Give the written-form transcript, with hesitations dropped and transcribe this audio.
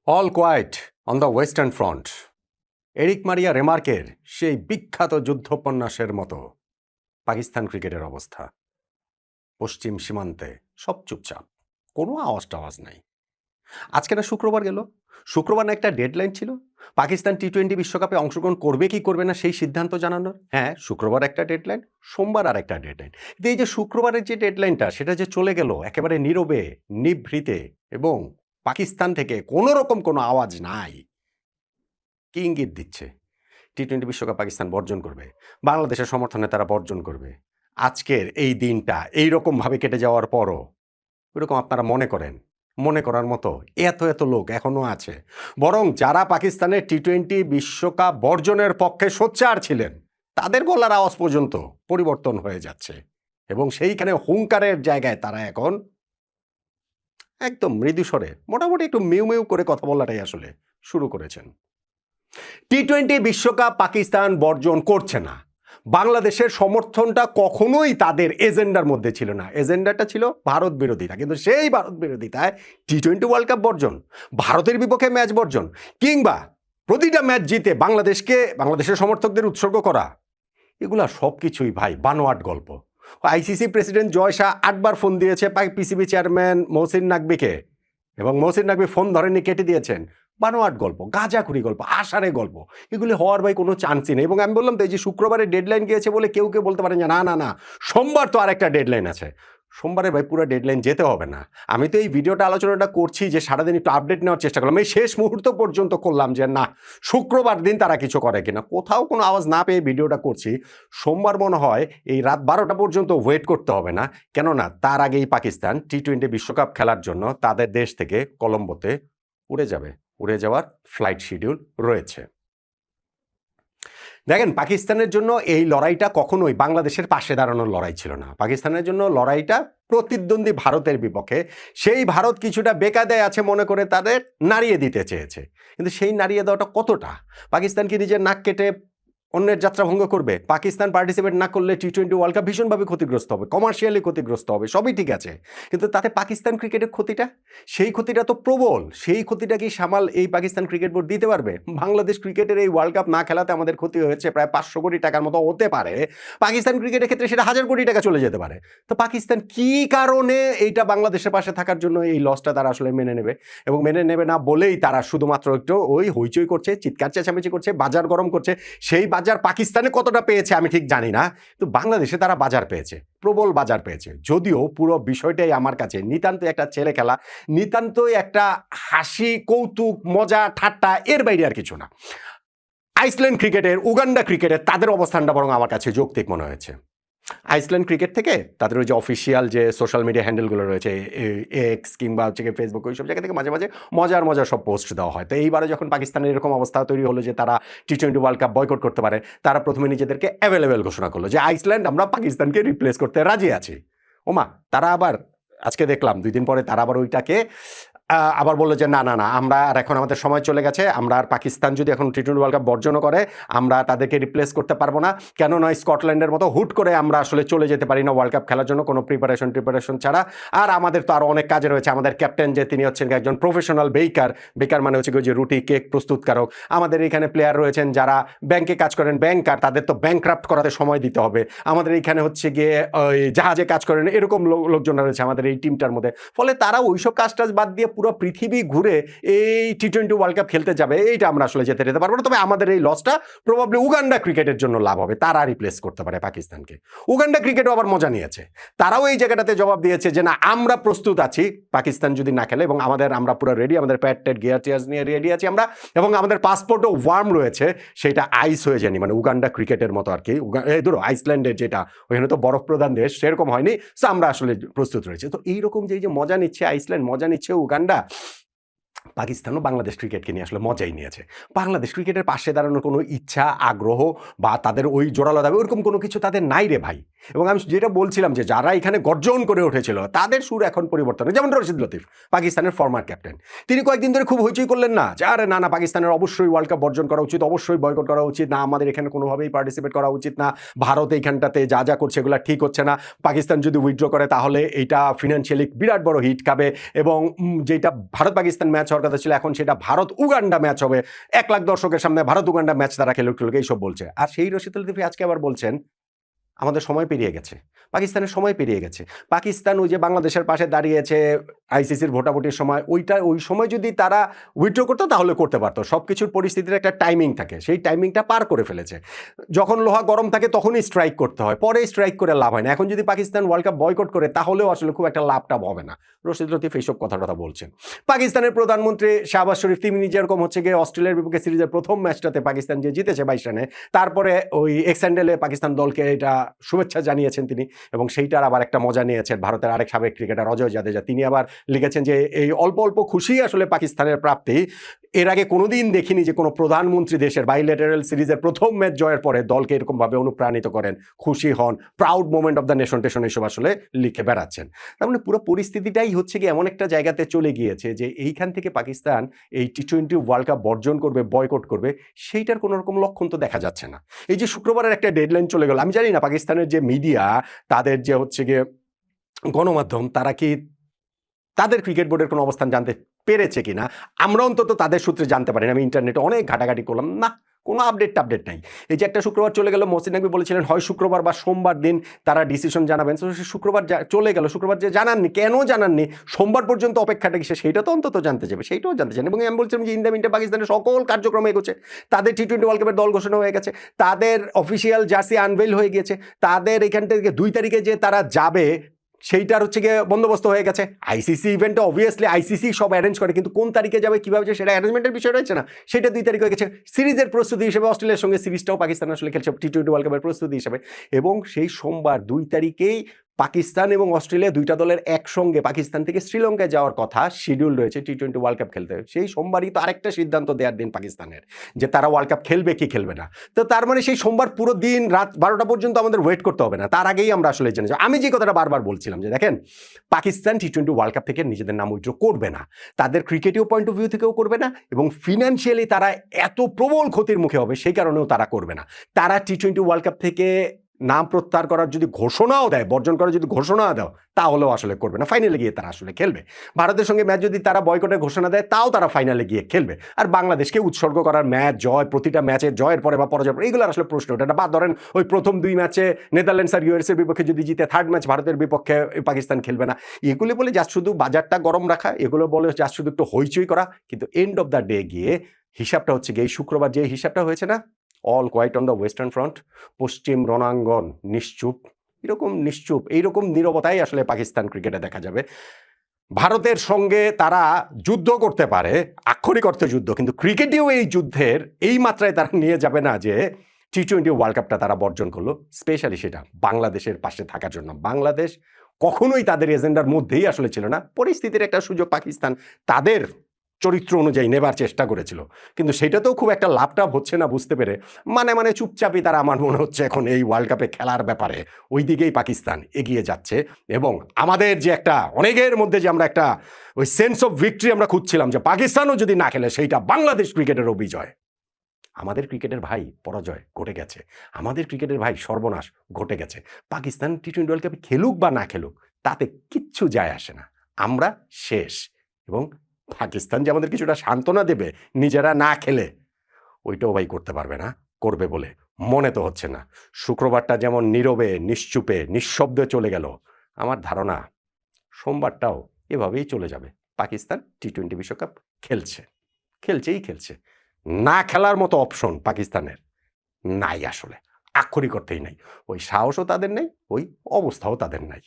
All quiet on the western front. Erich Maria রেমার্কের সেই বিখ্যাত যুদ্ধোপন্যাসের মতো পাকিস্তান ক্রিকেটের অবস্থা। পশ্চিম সীমান্তে সব চুপচাপ, কোনো আওয়াজ টাওয়াজ নাই। আজকে না শুক্রবার গেল, শুক্রবার না একটা ডেডলাইন ছিল পাকিস্তান টি-20 বিশ্বকাপে অংশগ্রহণ করবে কি করবে না সেই সিদ্ধান্ত জানানোর। হ্যাঁ, শুক্রবার একটা ডেডলাইন, সোমবার আর একটা ডেডলাইন। কিন্তু এই যে শুক্রবারের যে ডেডলাইনটা সেটা যে চলে গেল একেবারে নীরবে, নিভৃতে, এবং পাকিস্তান থেকে কোনো রকম কোনো আওয়াজ নাই। কি ইঙ্গিত দিচ্ছে? টি-20 বিশ্বকাপ পাকিস্তান বর্জন করবে, বাংলাদেশের সমর্থনে তারা বর্জন করবে। আজকের এই দিনটা এইরকমভাবে কেটে যাওয়ার পরও ওইরকম আপনারা মনে করেন, মনে করার মতো এত এত লোক এখনও আছে। বরং যারা পাকিস্তানের টি-20 বিশ্বকাপ বর্জনের পক্ষে সোচ্চার ছিলেন তাদের গলার আওয়াজ পর্যন্ত পরিবর্তন হয়ে যাচ্ছে, এবং সেইখানে হুঙ্কারের জায়গায় তারা এখন একদম মৃদুস্বরে মোটামুটি একটু মিউ মিউ করে কথা বলাটাই আসলে শুরু করেছেন। টি-20 বিশ্বকাপ পাকিস্তান বর্জন করছে না। বাংলাদেশের সমর্থনটা কখনোই তাদের এজেন্ডার মধ্যে ছিল না। এজেন্ডাটা ছিল ভারত বিরোধিতা, কিন্তু সেই ভারত বিরোধিতায় টি-20 ওয়ার্ল্ড কাপ বর্জন, ভারতের বিপক্ষে ম্যাচ বর্জন, কিংবা প্রতিটা ম্যাচ জিতে বাংলাদেশের সমর্থকদের উৎসর্গ করা, এগুলা সব কিছুই ভাই বানোয়াট গল্প। আইসিসি প্রেসিডেন্ট জয় শাহ 8 বার ফোন দিয়েছে পিসিবি চেয়ারম্যান মহসিন নাকবিকে, এবং মহসিন নাকবি ফোন ধরেনি, কেটে দিয়েছেন। বানোয়াট গল্প, গাঁজাখুরি গল্প, আষাঢ়ে গল্প, এগুলি হওয়ার ভাই কোনো চান্সই নেই। এবং আমি বললাম তো, এই যে শুক্রবারে ডেডলাইন গিয়েছে বলে কেউ কেউ বলতে পারেন যে না না না, সোমবার তো আরেকটা ডেডলাইন আছে। সোমবারে ভাই পুরো ডেডলাইন যেতে হবে না। আমি তো এই ভিডিওটা আলোচনাটা করছি যে সারাদিন একটু আপডেট নেওয়ার চেষ্টা করলাম, এই শেষ মুহূর্ত পর্যন্ত করলাম যে না শুক্রবার দিন তারা কিছু করে কিনা, কোথাও কোনো আওয়াজ না পেয়ে ভিডিওটা করছি। সোমবার মনে হয় এই রাত 12টা পর্যন্ত ওয়েট করতে হবে না, কেননা তার আগেই পাকিস্তান টি-20 বিশ্বকাপ খেলার জন্য তাদের দেশ থেকে কলম্বোতে উড়ে যাবে। উড়ে যাওয়ার ফ্লাইট শিডিউল রয়েছে। দেখেন, পাকিস্তানের জন্য এই লড়াইটা কখনোই বাংলাদেশের পাশে দাঁড়ানোর লড়াই ছিল না। পাকিস্তানের জন্য লড়াইটা প্রতিদ্বন্দ্বী ভারতের বিপক্ষে। সেই ভারত কিছুটা বেকায়দায় আছে মনে করে তাদের নাড়িয়ে দিতে চেয়েছে, কিন্তু সেই নাড়িয়ে দেওয়াটা কতটা? পাকিস্তান কি নিজের নাক কেটে অন্যের যাত্রা ভঙ্গ করবে? পাকিস্তান পার্টিসিপেট না করলে টি-20 ওয়ার্ল্ড কাপ ভীষণভাবে ক্ষতিগ্রস্ত হবে, কমার্শিয়ালি ক্ষতিগ্রস্ত হবে, সবই ঠিক আছে, কিন্তু তাতে পাকিস্তান ক্রিকেটের ক্ষতিটা, সেই ক্ষতিটা তো প্রবল। সেই ক্ষতিটা কি সামাল এই পাকিস্তান ক্রিকেট বোর্ড দিতে পারবে? বাংলাদেশ ক্রিকেটের এই ওয়ার্ল্ড কাপ না খেলাতে আমাদের ক্ষতি হয়েছে প্রায় 500 কোটি টাকার মতো হতে পারে, পাকিস্তান ক্রিকেটের ক্ষেত্রে সেটা 1000 কোটি টাকা চলে যেতে পারে। তো পাকিস্তান কি কারণে এইটা বাংলাদেশের পাশে থাকার জন্য এই লসটা তারা আসলে মেনে নেবে? এবং মেনে নেবে না বলেই তারা শুধুমাত্র একটু ওই হইচই করছে, চিৎকার চেঁচামেচি করছে, বাজার গরম করছে। সেই বাজার পাকিস্তানে কতটা পেয়েছে আমি ঠিক জানি না, তো বাংলাদেশে তারা বাজার পেয়েছে, প্রবল বাজার পেয়েছে। যদিও পুরো বিষয়টাই আমার কাছে নিতান্তই একটা ছেলে খেলা, নিতান্তই একটা হাসি, কৌতুক, মজা, ঠাট্টা, এর বাইরে আর কিছু না। আইসল্যান্ড ক্রিকেটের, উগান্ডা ক্রিকেটের তাদের অবস্থানটা বরং আমার কাছে যৌক্তিক মনে হয়েছে। আইসল্যান্ড ক্রিকেট থেকে তাদের ওই যে অফিসিয়াল যে সোশ্যাল মিডিয়া হ্যান্ডেলগুলো রয়েছে, এক্স কিংবা হচ্ছে ফেসবুক, ওই সব জায়গা থেকে মাঝে মাঝে মজার সব পোস্ট দেওয়া হয়। তো এইবারে যখন পাকিস্তানের এরকম অবস্থা তৈরি হলো যে তারা টি-20 ওয়ার্ল্ড কাপ বয়কট করতে পারে, তারা প্রথমে নিজেদেরকে অ্যাভেলেবেল ঘোষণা করলো যে আইসল্যান্ড আমরা পাকিস্তানকে রিপ্লেস করতে রাজি আছি। ওমা, তারা আবার আজকে দেখলাম 2 দিন পরে তারা আবার ওইটাকে আবার বললো যে না না না, আমরা আর এখন আমাদের সময় চলে গেছে, আমরা আর পাকিস্তান যদি এখন টি-20 ওয়ার্ল্ড কাপ বর্জনও করে আমরা তাদেরকে রিপ্লেস করতে পারবো না। কেন নয়, স্কটল্যান্ডের মতো হুট করে আমরা আসলে চলে যেতে পারি না ওয়ার্ল্ড কাপ খেলার জন্য কোনো প্রিপারেশন ছাড়া। আর আমাদের তো আরও অনেক কাজে রয়েছে, আমাদের ক্যাপ্টেন যে তিনি হচ্ছেন একজন প্রফেশনাল বেকার মানে হচ্ছে যে রুটি কেক প্রস্তুতকারক। আমাদের এখানে প্লেয়ার রয়েছেন যারা ব্যাংকে কাজ করেন, ব্যাংকার, তাদের তো ব্যাংক্রাফ্ট করাতে সময় দিতে হবে। আমাদের এইখানে হচ্ছে গিয়ে ওই জাহাজে কাজ করেন, এরকম লোকজন রয়েছে আমাদের এই টিমটার মধ্যে। ফলে তারা ওইসব কাজটাজ বাদ দিয়ে পুরো পৃথিবী ঘুরে এই টি-20 ওয়ার্ল্ড কাপ খেলতে যাবে, এইটা আমরা আসলে যেতে পারবো না। তবে আমাদের এই লসটা প্রবাবলি উগান্ডা ক্রিকেটের জন্য লাভ হবে, তারা রিপ্লেস করতে পারে পাকিস্তানকে। উগান্ডা ক্রিকেটও আবার মজা নিয়েছে, তারাও এই জায়গাটাতে জবাব দিয়েছে যে না, আমরা প্রস্তুত আছি পাকিস্তান যদি না খেলে, এবং আমরা পুরো রেডি, আমাদের প্যাড টেড গিয়ার টিয়ার্স নিয়ে রেডি আছি আমরা, এবং আমাদের পাসপোর্টও ওয়ার্ম রয়েছে, সেটা আইস হয়ে যায়নি, মানে উগান্ডা ক্রিকেটের মতো আর কি। ধরো আইসল্যান্ডের যেটা ওইখানে তো বরফ প্রধান দেশ, সেরকম হয়নি, সো আমরা আসলে প্রস্তুত রয়েছে। তো এইরকম যে মজা নিচ্ছে আইসল্যান্ড, মজা নিচ্ছে উগান্ডা, পাকিস্তানও বাংলাদেশ ক্রিকেটকে নিয়ে আসলে মজাই নিয়েছে। বাংলাদেশ ক্রিকেটের পাশে দাঁড়ানোর কোনো ইচ্ছা, আগ্রহ বা তাদের ওই জোরালো দাবি ওরকম কোনো কিছু তাদের নাই রে ভাই। এবং আমি যেটা বলছিলাম যে যারা এখানে গর্জন করে উঠেছিল তাদের সুর এখন পরিবর্তন, যেমন রশিদ লতিফ, পাকিস্তানের ফরমার ক্যাপ্টেন, তিনি কয়েকদিন ধরে খুব হইচই করলেন না যে আরে না না, পাকিস্তানের অবশ্যই ওয়ার্ল্ড কাপ বর্জন করা উচিত, অবশ্যই বয়কট করা উচিত না, আমাদের এখানে কোনোভাবেই পার্টিসিপেট করা উচিত না, ভারত এইখানটাতে যা করছে এগুলো ঠিক হচ্ছে না, পাকিস্তান যদি উইথড্র করে তাহলে এইটা ফিনান্সিয়ালি বিরাট বড় হিট খাবে, এবং যেটা ভারত পাকিস্তান ম্যাচ হওয়ার কথা ছিল, এখন সেটা ভারত উগান্ডা ম্যাচ হবে, 1 লাখ দর্শকের সামনে ভারত উগান্ডা ম্যাচ তারা খেলুক এইসব বলছে। আর সেই রশিদ লতিফি আজকে আবার বলছেন আমাদের সময় পেরিয়ে গেছে, পাকিস্তানের সময় পেরিয়ে গেছে। পাকিস্তান ওই যে বাংলাদেশের পাশে দাঁড়িয়েছে আইসিসির ভোটাভুটির সময়, ওই সময় যদি তারা উইথড্র করতো তাহলে করতে পারতো। সব কিছুর পরিস্থিতির একটা টাইমিং থাকে, সেই টাইমিংটা পার করে ফেলেছে। যখন লোহা গরম থাকে তখনই স্ট্রাইক করতে হয়, পরে স্ট্রাইক করে লাভ হয় না। এখন যদি পাকিস্তান ওয়ার্ল্ড কাপ বয়কট করে তাহলেও আসলে খুব একটা লাভটাভ হবে না। রশিদ লতিফ এইসব কথা বলছেন। পাকিস্তানের প্রধানমন্ত্রী শাহবাজ শরীফ তিনি যেরকম হচ্ছে গিয়ে অস্ট্রেলিয়ার বিপক্ষে সিরিজের প্রথম ম্যাচটাতে পাকিস্তান যে জিতেছে 22 রানে, তারপরে ওই এক্সহ্যান্ডেলে পাকিস্তান দলকে এটা শুভেচ্ছা জানিয়েছেন তিনি, এবং সেইটার আবার একটা মজা নিয়েছেন ভারতের আরেক সাবেক ক্রিকেটার অজয় জাদেজা। তিনি আবার লিখেছেন যে এই অল্প অল্প খুশি আসলে পাকিস্তানের প্রাপ্তি। এর আগে কোনোদিন দেখিনি যে কোনো প্রধানমন্ত্রী দেশের বাইলেটারাল সিরিজের প্রথম ম্যাচ জয়ের পরে দলকে এরকমভাবে অনুপ্রাণিত করেন, খুশি হন, proud moment of the nation station এইসব আসলে লিখে বেড়াচ্ছেন। তার মানে পুরো পরিস্থিতিটাই হচ্ছে কি এমন একটা জায়গাতে চলে গিয়েছে যে এইখান থেকে পাকিস্তান এই টি-20 ওয়ার্ল্ড কাপ বর্জন করবে, বয়কট করবে, সেইটার কোনো রকম লক্ষণ তো দেখা যাচ্ছে না। এই যে শুক্রবারের একটা ডেডলাইন চলে গেল, আমি জানি না পাকিস্তানের যে মিডিয়া, তাদের যে হচ্ছে গিয়ে গণমাধ্যম, তারা কি তাদের ক্রিকেট বোর্ডের কোনো অবস্থান জানতে পেরেছে কিনা, আমরা অন্তত তাদের সূত্রে জানতে পারি না। আমি ইন্টারনেটে অনেক ঘাটাঘাটি করলাম, না, কোনো আপডেট নাই। এই যে একটা শুক্রবার চলে গেল, মহসিন নকভি বলেছিলেন হয় শুক্রবার বা সোমবার দিন তারা ডিসিশন জানাবেন। তো শুক্রবার চলে গেল, শুক্রবার যে জানাননি, কেন জানাননি, সোমবার পর্যন্ত অপেক্ষাটা কিসে সেইটা তো অন্তত জানতে যাবে, সেইটাও জানতে চান। এবং আমি বলছিলাম যে ইন দ্য মিনটাইম পাকিস্তানের সকল কার্যক্রম এগোচ্ছে, তাদের টি-20 ওয়ার্ল্ড কাপের দল ঘোষণা হয়ে গেছে, তাদের অফিসিয়াল জার্সি আনভেল হয়ে গিয়েছে, তাদের এখান থেকে 2 তারিখে যে তারা যাবে সেইটার হচ্ছে গিয়ে বন্দোবস্ত হয়ে গেছে। আইসিসি ইভেন্টে অবভিয়াসলি আইসিসি সব অ্যারেঞ্জ করে, কিন্তু কোন তারিখে যাবে, কীভাবে যাবে, সেটা অ্যারেঞ্জমেন্টের বিষয় রয়েছে না, সেটা 2 তারিখ হয়ে গেছে। সিরিজের প্রস্তুতি হিসেবে অস্ট্রেলিয়ার সঙ্গে সিরিজটাও পাকিস্তান আসলে খেলছে টি-20 ওয়ার্ল্ড কাপের প্রস্তুতি হিসেবে, এবং সেই সোমবার 2 তারিখেই পাকিস্তান এবং অস্ট্রেলিয়া দুইটা দলের একসঙ্গে পাকিস্তান থেকে শ্রীলঙ্কায় যাওয়ার কথা শিডিউল রয়েছে টি-20 ওয়ার্ল্ড কাপ খেলতে। সেই সোমবারই তো আরেকটা সিদ্ধান্ত দেওয়ার দিন পাকিস্তানের, যে তারা ওয়ার্ল্ড কাপ খেলবে কি খেলবে না। তো তার মানে সেই সোমবার পুরো দিন রাত 12টা পর্যন্ত আমাদের ওয়েট করতে হবে না, তার আগেই আমরা আসলে জেনে যাব। আমি যে কথাটা বারবার বলছিলাম যে দেখেন, পাকিস্তান টি-20 ওয়ার্ল্ড কাপ থেকে নিজেদের নাম উইথড্র করবে না, তাদের ক্রিকেটীয় পয়েন্ট অফ ভিউ থেকেও করবে না, এবং ফিনান্সিয়ালি তারা এত প্রবল ক্ষতির মুখে হবে সেই কারণেও তারা করবে না। তারা টি-20 ওয়ার্ল্ড কাপ থেকে নাম প্রত্যাহার করার যদি ঘোষণাও দেয়, বর্জন করার যদি ঘোষণাও দাও, তাহলেও আসলে করবে না। ফাইনালে গিয়ে তারা আসলে খেলবে। ভারতের সঙ্গে ম্যাচ যদি তারা বয়কটের ঘোষণা দেয়, তাও তারা ফাইনালে গিয়ে খেলবে। আর বাংলাদেশকে উৎসর্গ করার ম্যাচ জয়, প্রতিটা ম্যাচের জয়ের পরে বা পরাজয়ের পরে, এগুলো আসলে প্রশ্ন ওঠে না। বা ধরেন ওই প্রথম 2 ম্যাচে নেদারল্যান্ডস আর ইউএসএর বিপক্ষে যদি জিতে, 3rd ম্যাচ ভারতের বিপক্ষে পাকিস্তান খেলবে না, এগুলি বলে জাস্ট শুধু বাজারটা গরম রাখা, এগুলো বলে জাস্ট শুধু একটু হইচই করা। কিন্তু এন্ড অফ দ্য ডে গিয়ে হিসাবটা হচ্ছে গিয়ে শুক্রবার যে হিসাবটা হয়েছে না, all quiet on the western front, পশ্চিম রণাঙ্গন নিশ্চুপ, এইরকম নীরবতাই আসলে পাকিস্তান ক্রিকেটে দেখা যাবে। ভারতের সঙ্গে তারা যুদ্ধ করতে পারে, আক্ষরিক অর্থে যুদ্ধ, কিন্তু ক্রিকেটেও এই যুদ্ধের এই মাত্রায় তারা নিয়ে যাবে না যে টি-20 ওয়ার্ল্ড কাপটা তারা বর্জন করলো, স্পেশালি সেটা বাংলাদেশের পাশে থাকার জন্য। বাংলাদেশ কখনোই তাদের এজেন্ডার মধ্যেই আসলে ছিল না। পরিস্থিতির একটা সুযোগ পাকিস্তান তাদের চরিত্র অনুযায়ী নেবার চেষ্টা করেছিল, কিন্তু সেটাতেও খুব একটা লাভটাভ হচ্ছে না বুঝতে পেরে মানে চুপচাপই তারা, আমার মনে হচ্ছে এখন এই ওয়ার্ল্ড কাপে খেলার ব্যাপারে ওই দিকেই পাকিস্তান এগিয়ে যাচ্ছে। এবং আমাদের যে একটা অনেকের মধ্যে যে আমরা একটা ওই সেন্স অফ ভিক্টরি আমরা খুঁজছিলাম, যে পাকিস্তানও যদি না খেলে সেইটা বাংলাদেশ ক্রিকেটেরও বিজয়, আমাদের ক্রিকেটের ভাই পরাজয় ঘটে গেছে, আমাদের ক্রিকেটের ভাই সর্বনাশ ঘটে গেছে। পাকিস্তান টি-20 ওয়ার্ল্ড কাপে খেলুক বা না খেলুক তাতে কিচ্ছু যায় আসে না, আমরা শেষ। এবং পাকিস্তান যে আমাদের কিছুটা সান্ত্বনা দেবে নিজেরা না খেলে, ওইটাও ভাই করতে পারবে না, করবে বলে মনে তো হচ্ছে না। শুক্রবারটা যেমন নীরবে, নিশ্চুপে, নিঃশব্দে চলে গেল, আমার ধারণা সোমবারটাও এভাবেই চলে যাবে। পাকিস্তান টি-20 বিশ্বকাপ খেলছে। না খেলার মতো অপশন পাকিস্তানের নাই আসলে, আক্ষরিক অর্থেই নাই। ওই সাহসও তাদের নেই, ওই অবস্থাও তাদের নাই।